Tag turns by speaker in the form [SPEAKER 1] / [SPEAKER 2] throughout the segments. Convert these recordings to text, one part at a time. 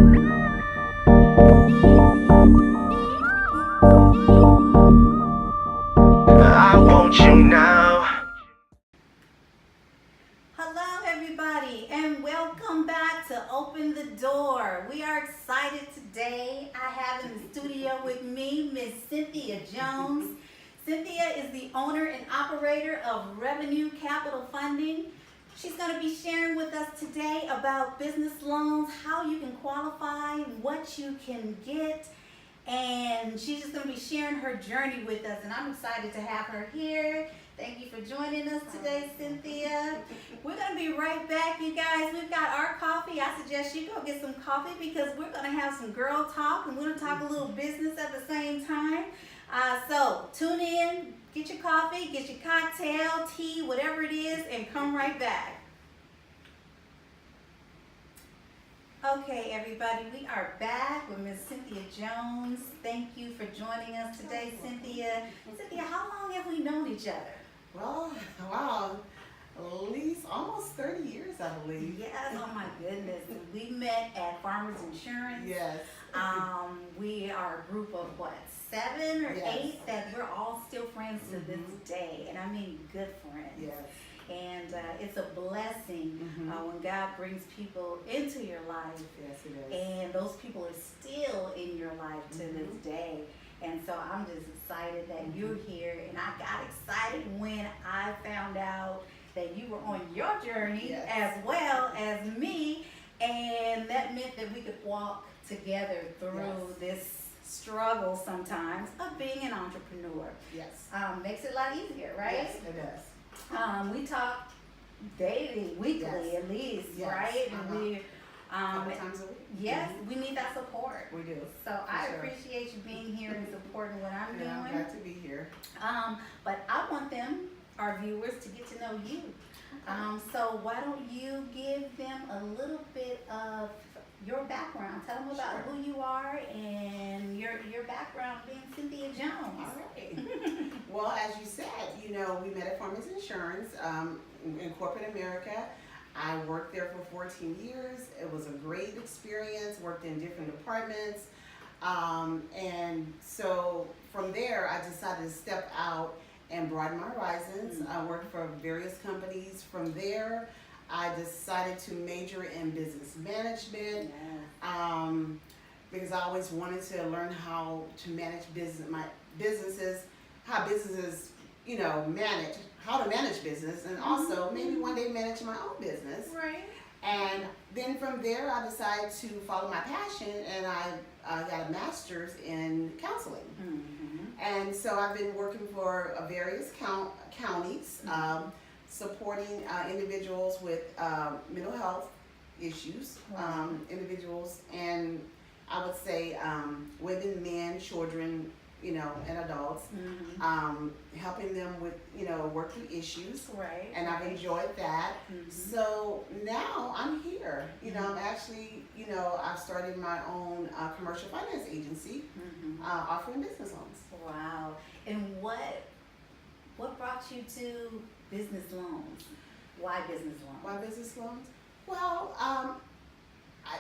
[SPEAKER 1] I want you now.
[SPEAKER 2] Hello, everybody, and welcome back to Open the Door. We are excited today. I have in the studio with me Miss Cynthia Jones. Cynthia is the owner and operator of Revenue Capital Funding. She's going to be sharing with us today about business loans, how you can qualify, what you can get, and she's just going to be sharing her journey with us, and I'm excited to have her here. Thank you for joining us today, Cynthia. We're going to be right back, you guys. We've got our coffee. I suggest you go get some coffee because we're going to have some girl talk, and we're going to talk a little business at the same time. So tune in, get your coffee, get your cocktail, tea, whatever it is, and come right back. Okay, everybody, we are back with Miss Cynthia Jones. Thank you for joining us today, Cynthia. Cynthia, how long have we known each other?
[SPEAKER 3] Well, wow, at least almost 30 years, I believe.
[SPEAKER 2] Yes, oh my goodness. We met at Farmers Insurance.
[SPEAKER 3] Yes.
[SPEAKER 2] We are a group of what, 7 or
[SPEAKER 3] Yes.
[SPEAKER 2] 8 that we're all still friends to this day, and I mean good friends.
[SPEAKER 3] Yes.
[SPEAKER 2] And it's a blessing when God brings people into your life.
[SPEAKER 3] Yes, it is.
[SPEAKER 2] And those people are still in your life to this day. And so I'm just excited that you're here. And I got excited when I found out that you were on your journey
[SPEAKER 3] Yes.
[SPEAKER 2] as well as me. And that meant that we could walk together through this struggle sometimes of being an entrepreneur.
[SPEAKER 3] Yes.
[SPEAKER 2] Makes it a lot easier, right?
[SPEAKER 3] Yes, it does.
[SPEAKER 2] We talk daily, weekly
[SPEAKER 3] Yes.
[SPEAKER 2] at least,
[SPEAKER 3] Yes.
[SPEAKER 2] right? And we,
[SPEAKER 3] Couple times a week.
[SPEAKER 2] yes, we need that support.
[SPEAKER 3] We do.
[SPEAKER 2] So I
[SPEAKER 3] sure.
[SPEAKER 2] appreciate you being here and supporting what I'm
[SPEAKER 3] Yeah, I'm
[SPEAKER 2] doing.
[SPEAKER 3] glad to be here.
[SPEAKER 2] But I want them, our viewers, to get to know you. So why don't you give them a little bit of your background? Tell them about
[SPEAKER 3] Sure.
[SPEAKER 2] who you are and your background being Cynthia Jones.
[SPEAKER 3] All right. Well, as you said, we met at Farmers Insurance in corporate America. I worked there for 14 years. It was a great experience, worked in different departments. And so from there, I decided to step out and broaden my horizons. I worked for various companies. From there, I decided to major in business management. Because I always wanted to learn how to manage how businesses, manage, how to manage business, and also maybe one day manage my own business.
[SPEAKER 2] Right.
[SPEAKER 3] And then from there, I decided to follow my passion, and I got a master's in counseling. And so I've been working for various counties, supporting individuals with mental health issues, individuals, and I would say women, men, children, and adults, helping them with, work through issues.
[SPEAKER 2] Right.
[SPEAKER 3] And I've enjoyed that. So now I'm here. I'm actually, I've started my own commercial finance agency, offering business loans.
[SPEAKER 2] Wow. And what brought you to business loans? Why business loans?
[SPEAKER 3] Why business loans? Well, I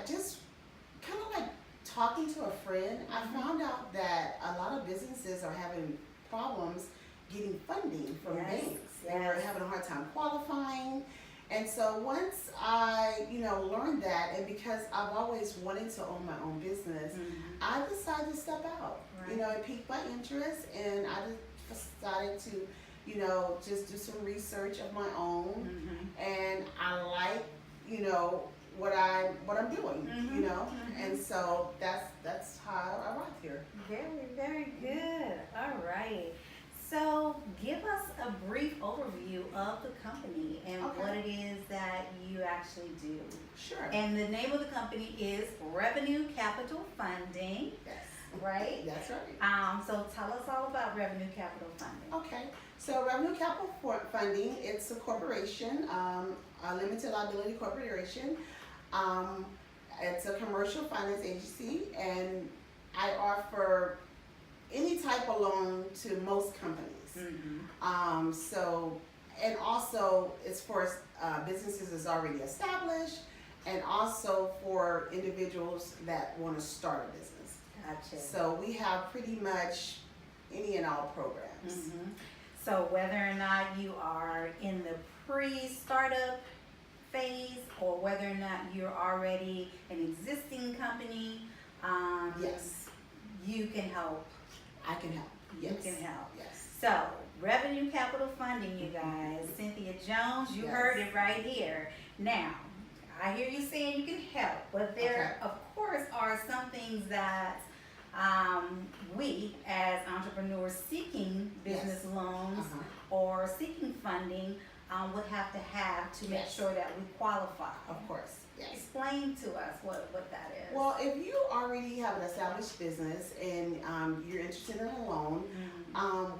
[SPEAKER 3] just kind of like talking to a friend, I found out that a lot of businesses are having problems getting funding from banks. They're having a hard time qualifying. And so once I, learned that, and because I've always wanted to own my own business, I decided to step out. It piqued my interest, and I just decided to, just do some research of my own. And I like, what I'm doing, and so that's how I arrived here.
[SPEAKER 2] Very, very good. All right. So give us a brief overview of the company and what it is that you actually do.
[SPEAKER 3] Sure.
[SPEAKER 2] And the name of the company is Revenue Capital Funding.
[SPEAKER 3] Yes.
[SPEAKER 2] Right?
[SPEAKER 3] That's right.
[SPEAKER 2] So tell us all about Revenue Capital Funding.
[SPEAKER 3] Okay. So Revenue Capital Funding, it's a corporation, a limited liability corporation. It's a commercial finance agency, and I offer any type of loan to most companies. So, and also it's for businesses that's already established, and also for individuals that want to start a business.
[SPEAKER 2] Gotcha.
[SPEAKER 3] So we have pretty much any and all programs.
[SPEAKER 2] Mhm. So whether or not you are in the pre-startup phase or whether or not you're already an existing company,
[SPEAKER 3] Yes,
[SPEAKER 2] you can help.
[SPEAKER 3] I can help. Yes.
[SPEAKER 2] You can help.
[SPEAKER 3] Yes.
[SPEAKER 2] So, revenue capital funding, you guys. Cynthia Jones, you
[SPEAKER 3] Yes.
[SPEAKER 2] heard it right here. Now, I hear you saying you can help, but there, of course, are some things that we, as entrepreneurs seeking business
[SPEAKER 3] Yes.
[SPEAKER 2] loans
[SPEAKER 3] Uh-huh.
[SPEAKER 2] or seeking funding, would have to make
[SPEAKER 3] Yes.
[SPEAKER 2] sure that we qualify.
[SPEAKER 3] Of course. Yes.
[SPEAKER 2] Explain to us what that is.
[SPEAKER 3] Well, if you already have an established business and you're interested in a loan,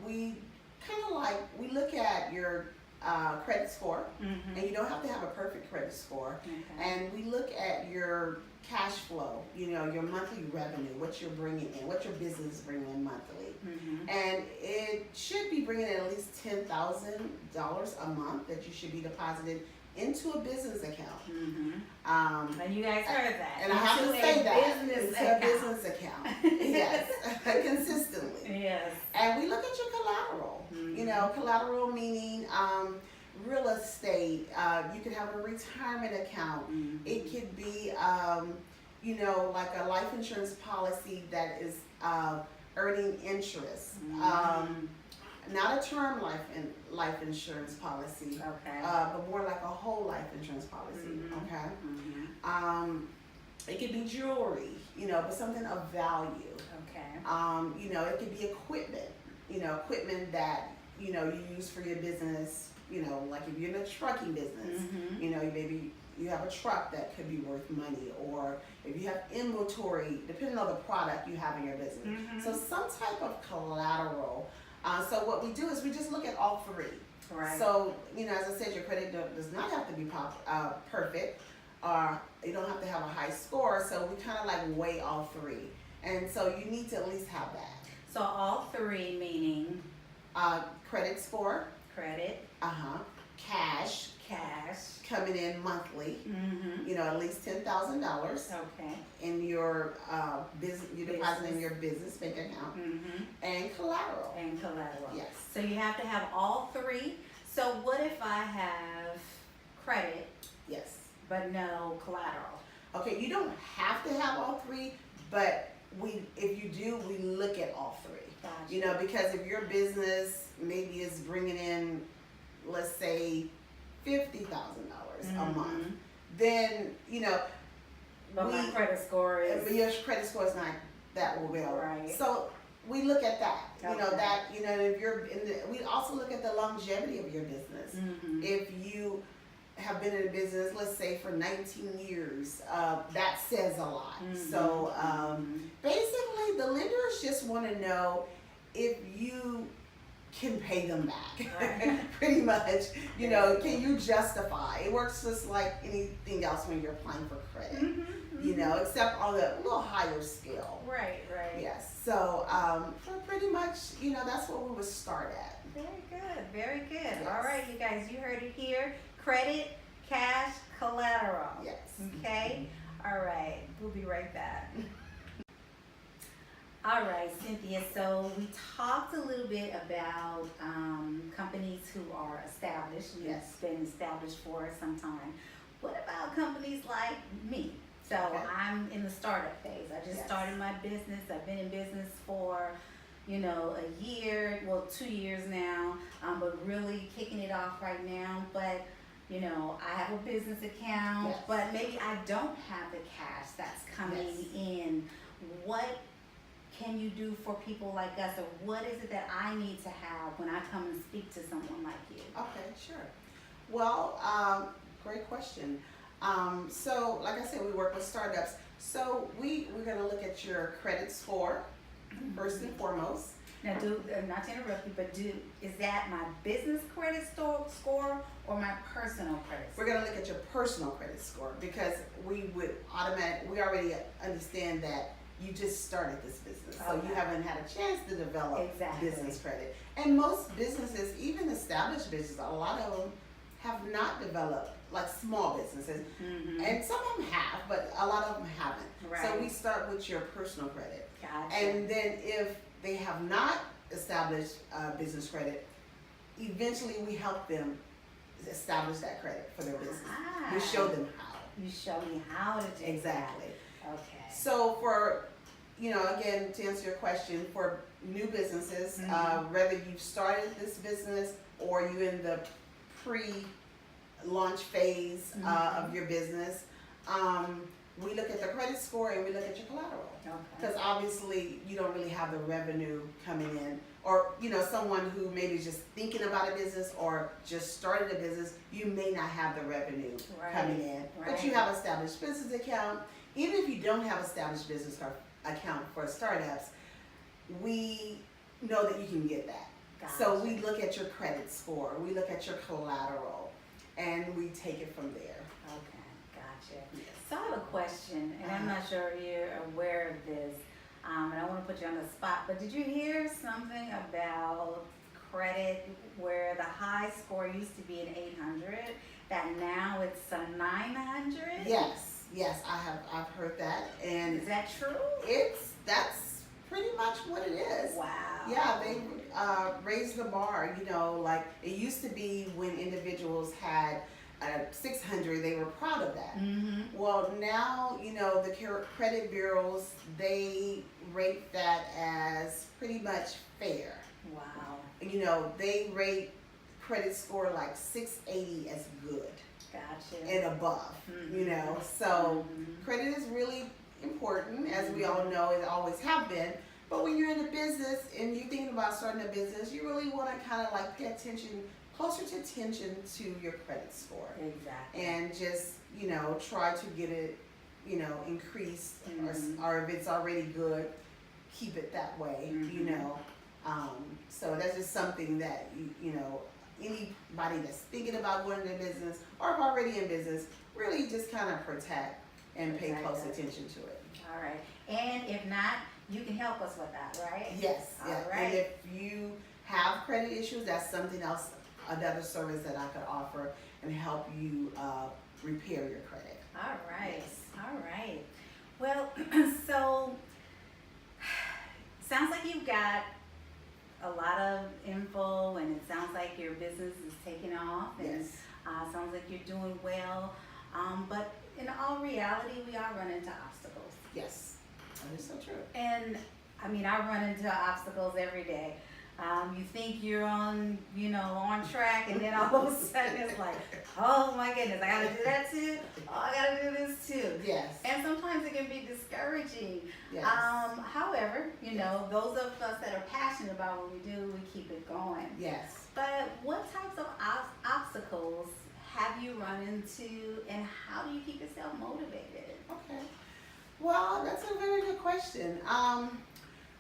[SPEAKER 3] we kind of we look at your credit score, and you don't have to have a perfect credit score.
[SPEAKER 2] Okay.
[SPEAKER 3] And we look at your cash flow, your monthly revenue, what you're bringing in, what your business is bringing in monthly. And it should be bringing in at least $10,000 a month that you should be deposited into a business account.
[SPEAKER 2] And you guys heard that.
[SPEAKER 3] And I have to
[SPEAKER 2] Into
[SPEAKER 3] say
[SPEAKER 2] a
[SPEAKER 3] that
[SPEAKER 2] business
[SPEAKER 3] it's
[SPEAKER 2] account.
[SPEAKER 3] a business account. Yes, consistently.
[SPEAKER 2] Yes.
[SPEAKER 3] And we look at your collateral. Collateral meaning real estate. You could have a retirement account. It could be, like a life insurance policy that is earning interest. Not a term life insurance policy,
[SPEAKER 2] Okay.
[SPEAKER 3] but more like a whole life insurance policy. Okay. It could be jewelry, but something of value.
[SPEAKER 2] Okay.
[SPEAKER 3] It could be equipment, equipment that, you use for your business, like if you're in a trucking business, maybe you have a truck that could be worth money, or if you have inventory, depending on the product you have in your business. So some type of collateral. So what we do is we just look at all three.
[SPEAKER 2] Right.
[SPEAKER 3] So, as I said, your credit does not have to be perfect, or you don't have to have a high score. So we kind of weigh all three. And so you need to at least have that.
[SPEAKER 2] So all three meaning
[SPEAKER 3] Credit score,
[SPEAKER 2] credit,
[SPEAKER 3] cash coming in monthly, at least $10,000
[SPEAKER 2] Okay.
[SPEAKER 3] in your business, you deposit in your business bank account, and collateral.
[SPEAKER 2] And collateral.
[SPEAKER 3] Yes.
[SPEAKER 2] So you have to have all three. So what if I have credit
[SPEAKER 3] Yes.
[SPEAKER 2] but no collateral?
[SPEAKER 3] Okay, you don't have to have all three, but if you do, we look at all three.
[SPEAKER 2] Gotcha.
[SPEAKER 3] Because if your business maybe is bringing in, let's say, $50,000 a month, then
[SPEAKER 2] But my credit score is
[SPEAKER 3] your credit score is not that well.
[SPEAKER 2] Right.
[SPEAKER 3] So we look at that.
[SPEAKER 2] Okay.
[SPEAKER 3] If you're we also look at the longevity of your business. If you have been in a business, let's say for 19 years, that says a lot. So basically, the lenders just want to know if you can pay them back.
[SPEAKER 2] Right.
[SPEAKER 3] Pretty much, can you justify? It works just like anything else when you're applying for credit, except on a little higher scale.
[SPEAKER 2] Right.
[SPEAKER 3] Yes. So pretty much, that's what we would start at.
[SPEAKER 2] Very good.
[SPEAKER 3] Yes.
[SPEAKER 2] All right, you guys, you heard it here. Credit, cash, collateral.
[SPEAKER 3] Yes.
[SPEAKER 2] Okay? All right, we'll be right back. All right, Cynthia, so we talked a little bit about companies who are established.
[SPEAKER 3] Yes.
[SPEAKER 2] Been established for some time. What about companies like me? So I'm in the startup phase. I just started my business. I've been in business for, a year, 2 years now, but really kicking it off right now. But, I have a business account, but maybe I don't have the cash that's coming in. What can you do for people like us, or what is it that I need to have when I come and speak to someone like you?
[SPEAKER 3] Okay, sure. Well, great question. So, like I said, we work with startups. So we're going to look at your credit score first and foremost.
[SPEAKER 2] Now, not to interrupt you, but is that my business credit score or my personal credit score?
[SPEAKER 3] We're going to look at your personal credit score because we already understand that you just started this business, so you haven't had a chance to develop business credit. And most businesses, even established businesses, a lot of them have not developed like small businesses,
[SPEAKER 2] Mm-hmm.
[SPEAKER 3] and some of them have, but a lot of them haven't.
[SPEAKER 2] Right.
[SPEAKER 3] So we start with your personal credit,
[SPEAKER 2] Gotcha.
[SPEAKER 3] and then if they have not established business credit, eventually we help them establish that credit for their business. We show them how.
[SPEAKER 2] You show me how to do
[SPEAKER 3] Exactly.
[SPEAKER 2] that. Okay.
[SPEAKER 3] So for, again, to answer your question, for new businesses, whether you've started this business or you're in the pre-launch phase of your business, we look at the credit score and we look at your collateral. Because obviously you don't really have the revenue coming in, or someone who maybe is just thinking about a business or just started a business, you may not have the revenue coming in, but you have established business account. Even if you don't have established business account for startups, we know that you can get that.
[SPEAKER 2] Gotcha.
[SPEAKER 3] So we look at your credit score, we look at your collateral, and we take it from there.
[SPEAKER 2] Okay, gotcha.
[SPEAKER 3] Yes.
[SPEAKER 2] So I have a question, and I'm not sure if you're aware of this, and I want to put you on the spot, but did you hear something about credit where the high score used to be an 800, that now it's a 900?
[SPEAKER 3] Yes, I've heard that, and
[SPEAKER 2] Is that true?
[SPEAKER 3] that's pretty much what it is.
[SPEAKER 2] Wow.
[SPEAKER 3] Yeah, they raised the bar. Like it used to be when individuals had 600, they were proud of that.
[SPEAKER 2] Mm-hmm.
[SPEAKER 3] Well, now the credit bureaus, they rate that as pretty much fair.
[SPEAKER 2] Wow.
[SPEAKER 3] They rate credit score like 680 as good.
[SPEAKER 2] Gotcha.
[SPEAKER 3] And above. So credit is really important, as we all know, it always have been. But when you're in a business and you're thinking about starting a business, you really want to kind of like pay closer attention to your credit score.
[SPEAKER 2] Exactly.
[SPEAKER 3] And just, try to get it, increased, or if it's already good, keep it that way, So that's just something that, anybody that's thinking about going into business or already in business, really just kind of protect and pay close attention to it.
[SPEAKER 2] All right. And if not, you can help us with that, right?
[SPEAKER 3] Yes.
[SPEAKER 2] All
[SPEAKER 3] Yeah.
[SPEAKER 2] right.
[SPEAKER 3] And if you have credit issues, that's something else, another service that I could offer and help you repair your credit.
[SPEAKER 2] All right.
[SPEAKER 3] Yes.
[SPEAKER 2] All right. Well, so sounds like you've got a lot of info, and it sounds like your business is taking off, and
[SPEAKER 3] Yes.
[SPEAKER 2] sounds like you're doing well. But in all reality, we are running into obstacles.
[SPEAKER 3] Yes. That is so true.
[SPEAKER 2] And I mean, I run into obstacles every day. You think you're on track, and then all of a sudden it's like, oh my goodness, I gotta do that too. Oh, I gotta do this too.
[SPEAKER 3] Yes.
[SPEAKER 2] And sometimes it can be discouraging.
[SPEAKER 3] Yes.
[SPEAKER 2] However, those of us that are passionate about what we do, we keep it going.
[SPEAKER 3] Yes.
[SPEAKER 2] But what types of obstacles have you run into, and how do you keep yourself motivated?
[SPEAKER 3] Okay. Well, that's a very good question.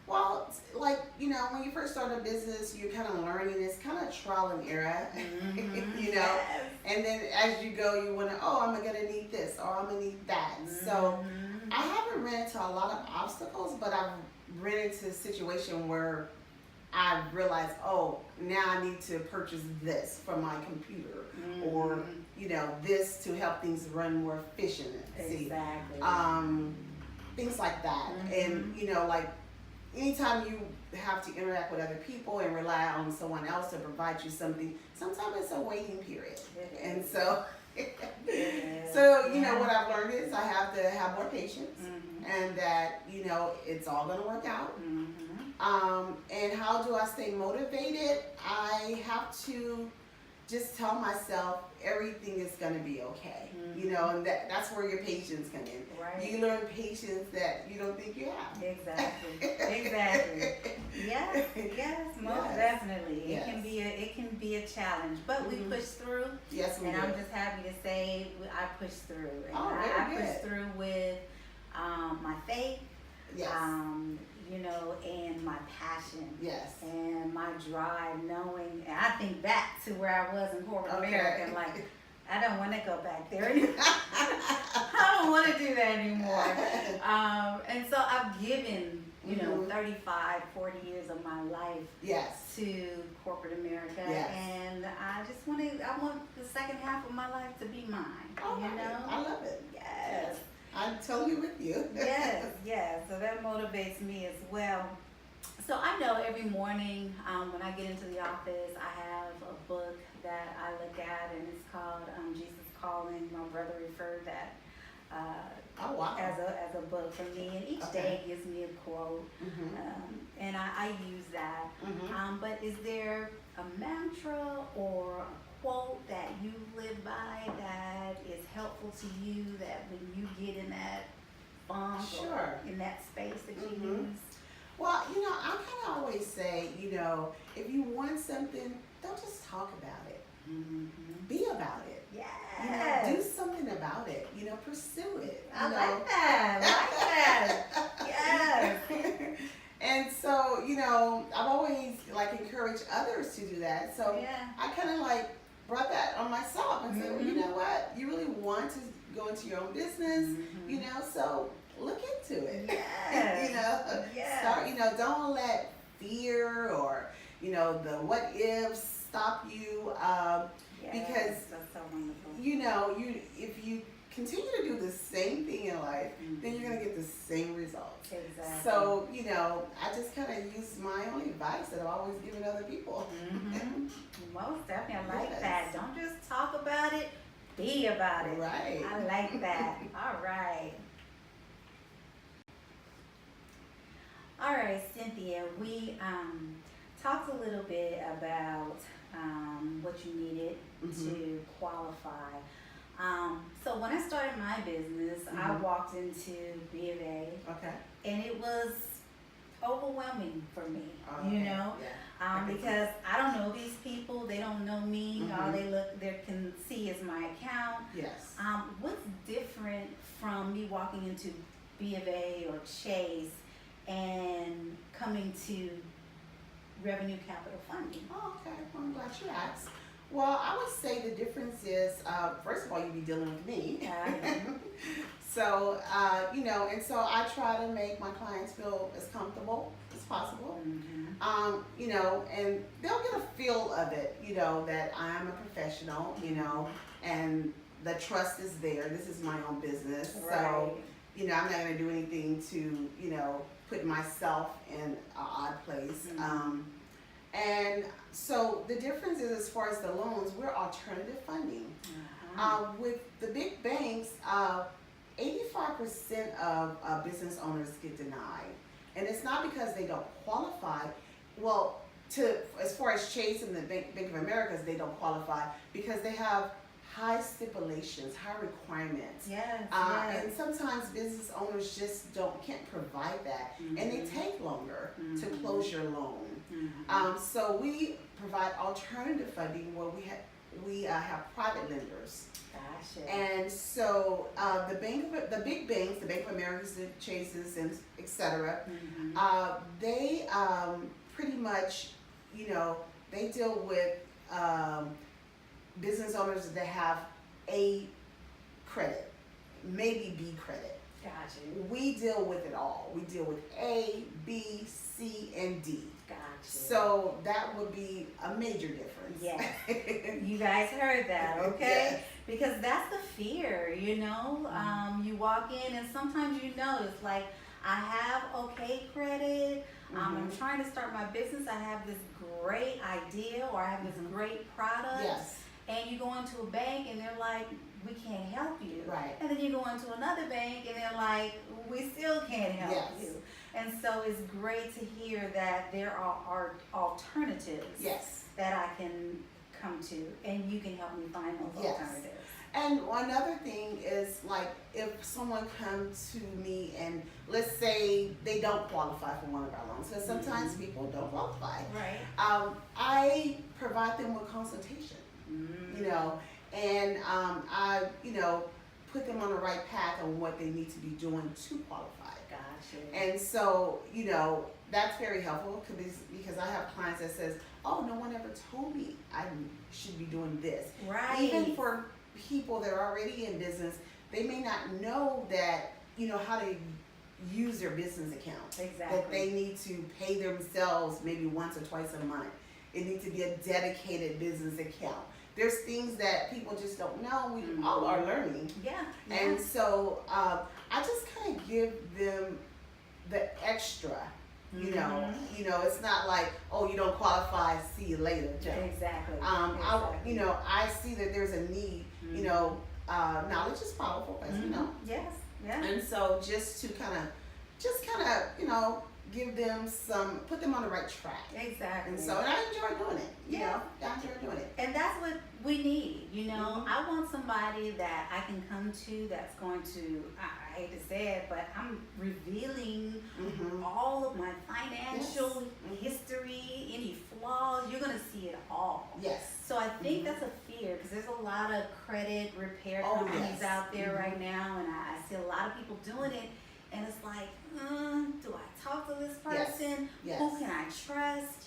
[SPEAKER 3] Well, like, when you first start a business, you're kind of learning. It's kind of trial and error,
[SPEAKER 2] Yes.
[SPEAKER 3] And then as you go, you want to, I'm going to need this or I'm going to need that. So I haven't ran into a lot of obstacles, but I've ran into a situation where I realized, now I need to purchase this for my computer or, this to help things run more efficient.
[SPEAKER 2] Exactly.
[SPEAKER 3] Things like that. And, like, anytime you have to interact with other people and rely on someone else to provide you something, sometimes it's a waiting period. And so, what I've learned is I have to have more patience and that, it's all going to work out. And how do I stay motivated? I have to just tell myself everything is going to be okay. And that's where your patience comes in.
[SPEAKER 2] Right.
[SPEAKER 3] You learn patience that you don't think you have.
[SPEAKER 2] Exactly. Yes, most definitely.
[SPEAKER 3] Yes.
[SPEAKER 2] It can be a challenge, but we push through.
[SPEAKER 3] Yes, we
[SPEAKER 2] And
[SPEAKER 3] do.
[SPEAKER 2] I'm just happy to say I pushed through. And
[SPEAKER 3] Very
[SPEAKER 2] I
[SPEAKER 3] good.
[SPEAKER 2] pushed through with my faith,
[SPEAKER 3] Yes.
[SPEAKER 2] and my passion.
[SPEAKER 3] Yes.
[SPEAKER 2] And my drive, knowing, and I think back to where I was in corporate
[SPEAKER 3] Okay.
[SPEAKER 2] America, like, I don't want to go back there anymore. I don't want to do that anymore. And so I've given, 35, 40 years of my life
[SPEAKER 3] Yes.
[SPEAKER 2] to corporate America.
[SPEAKER 3] Yes.
[SPEAKER 2] And I want the second half of my life to be mine.
[SPEAKER 3] Oh, I love it.
[SPEAKER 2] Yes.
[SPEAKER 3] I'm totally with you.
[SPEAKER 2] Yes. So that motivates me as well. So I know every morning when I get into the office, I have a book that I look at, and it's called Jesus Calling. My brother referred that
[SPEAKER 3] Oh, wow.
[SPEAKER 2] as a book for me, and each day gives me a quote, and I use that. But is there a mantra or a quote that you live by that is helpful to you, that when you get in that funk or in that space that you use?
[SPEAKER 3] Well, I kind of always say, if you want something, don't just talk about it. Be about it.
[SPEAKER 2] Yes.
[SPEAKER 3] Do something about it. Pursue it.
[SPEAKER 2] I like that. Yes.
[SPEAKER 3] And so, I've always encouraged others to do that. So I kind of brought that on myself and said, well, you know what? You really want to go into your own business, so look into it.
[SPEAKER 2] Yes.
[SPEAKER 3] Start, don't let fear or, the what ifs stop you. Because
[SPEAKER 2] that's so wonderful.
[SPEAKER 3] If you continue to do the same thing in life, then you're going to get the same results.
[SPEAKER 2] Exactly.
[SPEAKER 3] So, I just kind of use my own advice that I've always given other people.
[SPEAKER 2] Most definitely. I like that. Don't just talk about it, be about it.
[SPEAKER 3] Right.
[SPEAKER 2] I like that. All right. All right, Cynthia, we talked a little bit about what you needed to qualify. So when I started my business, I walked into B of A, and it was overwhelming for me, because I don't know these people, they don't know me, all they can see is my account.
[SPEAKER 3] Yes.
[SPEAKER 2] What's different from me walking into B of A or Chase and coming to revenue capital funding?
[SPEAKER 3] Oh, okay. Well, I'm glad you asked. Well, I would say the difference is, first of all, you'd be dealing with me. So, and so I try to make my clients feel as comfortable as possible. And they'll get a feel of it, that I'm a professional, and the trust is there. This is my own business.
[SPEAKER 2] Right.
[SPEAKER 3] So, I'm not going to do anything to, put myself in an odd place. And so the difference is, as far as the loans, we're alternative funding. With the big banks, 85% of business owners get denied. And it's not because they don't qualify. Well, as far as Chase and the Bank of America, they don't qualify because they have high stipulations, high requirements. And sometimes business owners just can't provide that, and they take longer to close your loan. So we provide alternative funding where we have private lenders.
[SPEAKER 2] Gotcha.
[SPEAKER 3] And so the big banks, the Bank of America, the Chases, and et cetera, they pretty much, they deal with business owners that have A credit, maybe B credit.
[SPEAKER 2] Gotcha.
[SPEAKER 3] We deal with it all. We deal with A, B, C, and D.
[SPEAKER 2] Gotcha.
[SPEAKER 3] So that would be a major difference.
[SPEAKER 2] Yes. You guys heard that, okay? Yes. Because that's the fear, you walk in and sometimes you notice, like, I have okay credit, I'm trying to start my business, I have this great idea or I have this great product.
[SPEAKER 3] Yes.
[SPEAKER 2] And you go into a bank and they're like, we can't help you.
[SPEAKER 3] Right.
[SPEAKER 2] And then you go into another bank and they're like, we still can't help you. And so it's great to hear that there are alternatives that I can come to, and you can help me find those alternatives.
[SPEAKER 3] And another thing is, like, if someone comes to me and let's say they don't qualify for one of our loans, because sometimes people don't qualify.
[SPEAKER 2] Right.
[SPEAKER 3] I provide them with consultation. And I, put them on the right path on what they need to be doing to qualify.
[SPEAKER 2] Gotcha.
[SPEAKER 3] And so, that's very helpful because I have clients that says, oh, no one ever told me I should be doing this.
[SPEAKER 2] Right.
[SPEAKER 3] Even for people that are already in business, they may not know that, how to use their business account.
[SPEAKER 2] Exactly.
[SPEAKER 3] That they need to pay themselves maybe once or twice a month. It needs to be a dedicated business account. There's things that people just don't know. We all are learning.
[SPEAKER 2] Yeah.
[SPEAKER 3] And so I just kind of give them the extra. It's not like, oh, you don't qualify, see you later.
[SPEAKER 2] Exactly.
[SPEAKER 3] I see that there's a need. Knowledge is powerful, as you know.
[SPEAKER 2] Yes. Yeah.
[SPEAKER 3] And so just to kind of, give them put them on the right track.
[SPEAKER 2] Exactly.
[SPEAKER 3] And so, and I enjoy doing it. I enjoy doing it.
[SPEAKER 2] And that's what we need. I want somebody that I can come to that's going to, I hate to say it, but I'm revealing all of my financial history, any flaws. You're going to see it all.
[SPEAKER 3] Yes.
[SPEAKER 2] So I think that's a fear, because there's a lot of credit repair companies out there right now, and I see a lot of people doing it. And it's like, do I talk to this person?
[SPEAKER 3] Yes.
[SPEAKER 2] Who can I trust?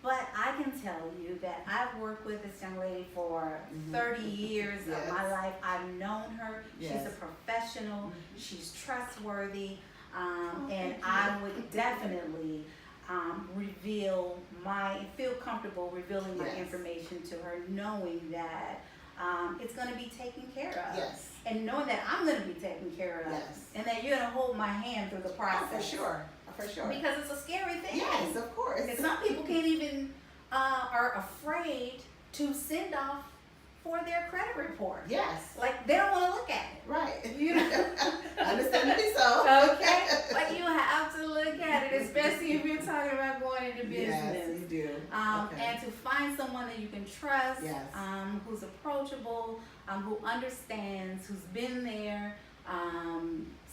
[SPEAKER 2] But I can tell you that I've worked with this young lady for 30 years of my life. I've known her. She's a professional. She's trustworthy. And I would definitely feel comfortable revealing my information to her, knowing that it's going to be taken care of.
[SPEAKER 3] Yes.
[SPEAKER 2] And knowing that I'm going to be taken care of.
[SPEAKER 3] Yes.
[SPEAKER 2] And that you're going to hold my hand through the process.
[SPEAKER 3] Oh, for sure.
[SPEAKER 2] Because it's a scary thing.
[SPEAKER 3] Yes, of course.
[SPEAKER 2] And some people can't even, are afraid to send off for their credit report.
[SPEAKER 3] Yes.
[SPEAKER 2] Like, they don't want to look at it.
[SPEAKER 3] Right.
[SPEAKER 2] Understandably
[SPEAKER 3] so.
[SPEAKER 2] Okay. Like, you have to look at it, especially if you're talking about going into business.
[SPEAKER 3] Yes, you do.
[SPEAKER 2] And to find someone that you can trust,
[SPEAKER 3] yes.
[SPEAKER 2] Who's approachable, who understands, who's been there.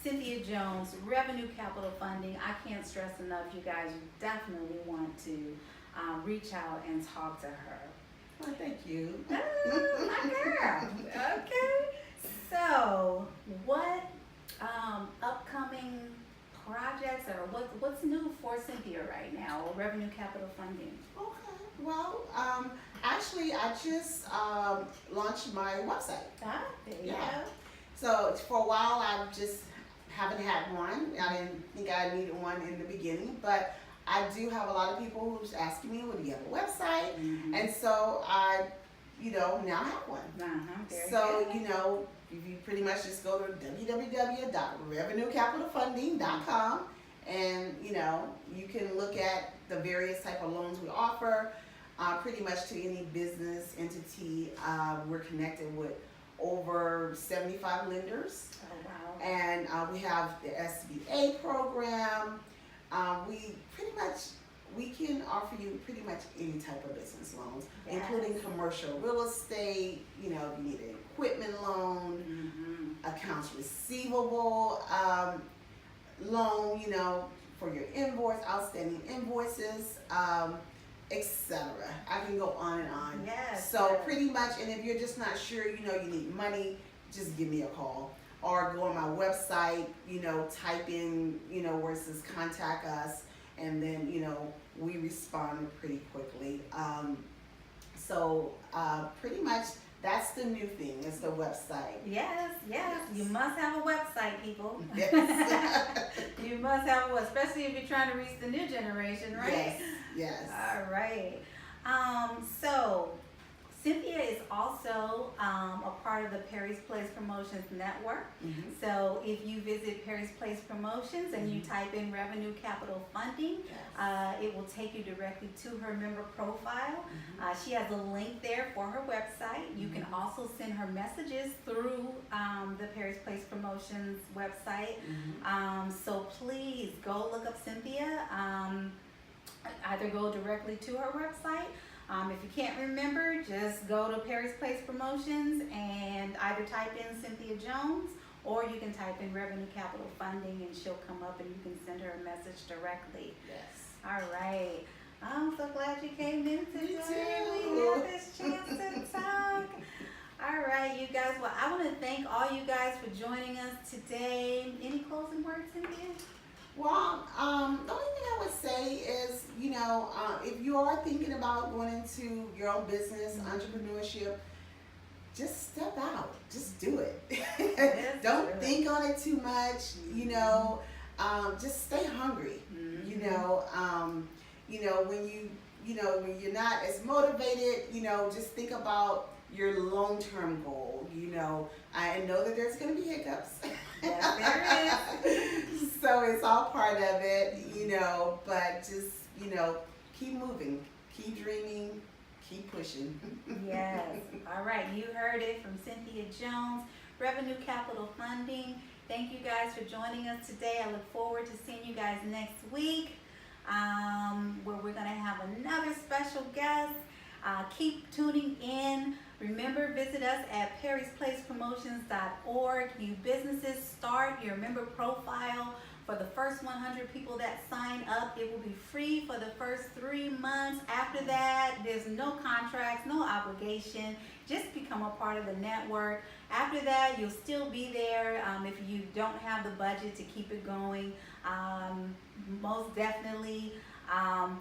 [SPEAKER 2] Cynthia Jones, Revenue Capital Funding. I can't stress enough, you guys, you definitely want to reach out and talk to her.
[SPEAKER 3] Well, thank you.
[SPEAKER 2] My girl. Okay. So, what upcoming projects or what's new for Cynthia right now, or Revenue Capital Funding?
[SPEAKER 3] Okay. Well, actually, I just launched my website.
[SPEAKER 2] There you go.
[SPEAKER 3] So for a while, I just haven't had one. I didn't think I needed one in the beginning, but I do have a lot of people who's asking me, well, do you have a website? And so I, now have one. So, if you pretty much just go to www.revenuecapitalfunding.com and, you can look at the various type of loans we offer, pretty much to any business entity. We're connected with over 75 lenders.
[SPEAKER 2] Oh, wow.
[SPEAKER 3] And we have the SBA program. We can offer you pretty much any type of business loans, including commercial real estate, if you need an equipment loan, accounts receivable loan, for your outstanding invoices, etc. I can go on and on.
[SPEAKER 2] Yes.
[SPEAKER 3] So pretty much, and if you're just not sure, you need money, just give me a call. Or go on my website, type in, where it says contact us, and then, we respond pretty quickly. So pretty much that's the new thing, is the website.
[SPEAKER 2] Yes. You must have a website, people.
[SPEAKER 3] Yes.
[SPEAKER 2] You must have one, especially if you're trying to reach the new generation, right?
[SPEAKER 3] Yes.
[SPEAKER 2] All right. So Cynthia is also a part of the Perry's Place Promotions Network. So if you visit Perry's Place Promotions and you type in Revenue Capital Funding, it will take you directly to her member profile. She has a link there for her website. You can also send her messages through the Perry's Place Promotions website. So please go look up Cynthia. Either go directly to her website. If you can't remember, just go to Perry's Place Promotions and either type in Cynthia Jones, or you can type in Revenue Capital Funding and she'll come up and you can send her a message directly.
[SPEAKER 3] Yes.
[SPEAKER 2] All right. I'm so glad you came in today. We had this chance to talk. All right, you guys. Well, I want to thank all you guys for joining us today. Any closing words, Cynthia?
[SPEAKER 3] Well, the only thing I would say is, if you are thinking about going into your own business, entrepreneurship, just step out, just do it.
[SPEAKER 2] That's
[SPEAKER 3] Don't
[SPEAKER 2] true.
[SPEAKER 3] think on it too much, just stay hungry, when you're not as motivated, just think about your long-term goal, I know that there's going to be hiccups.
[SPEAKER 2] Yes, there is.
[SPEAKER 3] So it's all part of it, but just, keep moving, keep dreaming, keep pushing.
[SPEAKER 2] Yes. All right. You heard it from Cynthia Jones, Revenue Capital Funding. Thank you guys for joining us today. I look forward to seeing you guys next week, where we're going to have another special guest. Keep tuning in. Remember, visit us at perrysplacepromotions.org. New businesses, start your member profile. For the first 100 people that sign up, it will be free for the first 3 months. After that, there's no contracts, no obligation. Just become a part of the network. After that, you'll still be there if you don't have the budget to keep it going. Most definitely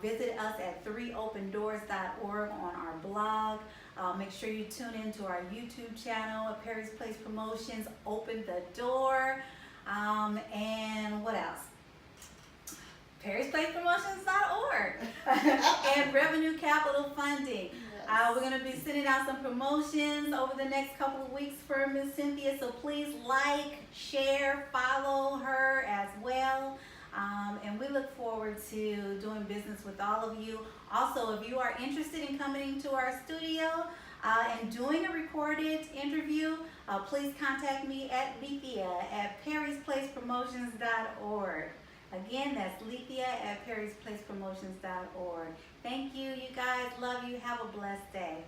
[SPEAKER 2] visit us at 3opendoors.org on our blog. Make sure you tune in to our YouTube channel at Perry's Place Promotions. Open the door. And what else? PerrysPlacePromotions.org and Revenue Capital Funding.
[SPEAKER 3] Yes.
[SPEAKER 2] We're going to be sending out some promotions over the next couple of weeks for Miss Cynthia, so please like, share, follow her as well. And we look forward to doing business with all of you. Also, if you are interested in coming into our studio and doing a recorded interview, please contact me at Lethia at perrysplacepromotions.org. Again, that's Lethia at perrysplacepromotions.org. Thank you, you guys. Love you. Have a blessed day.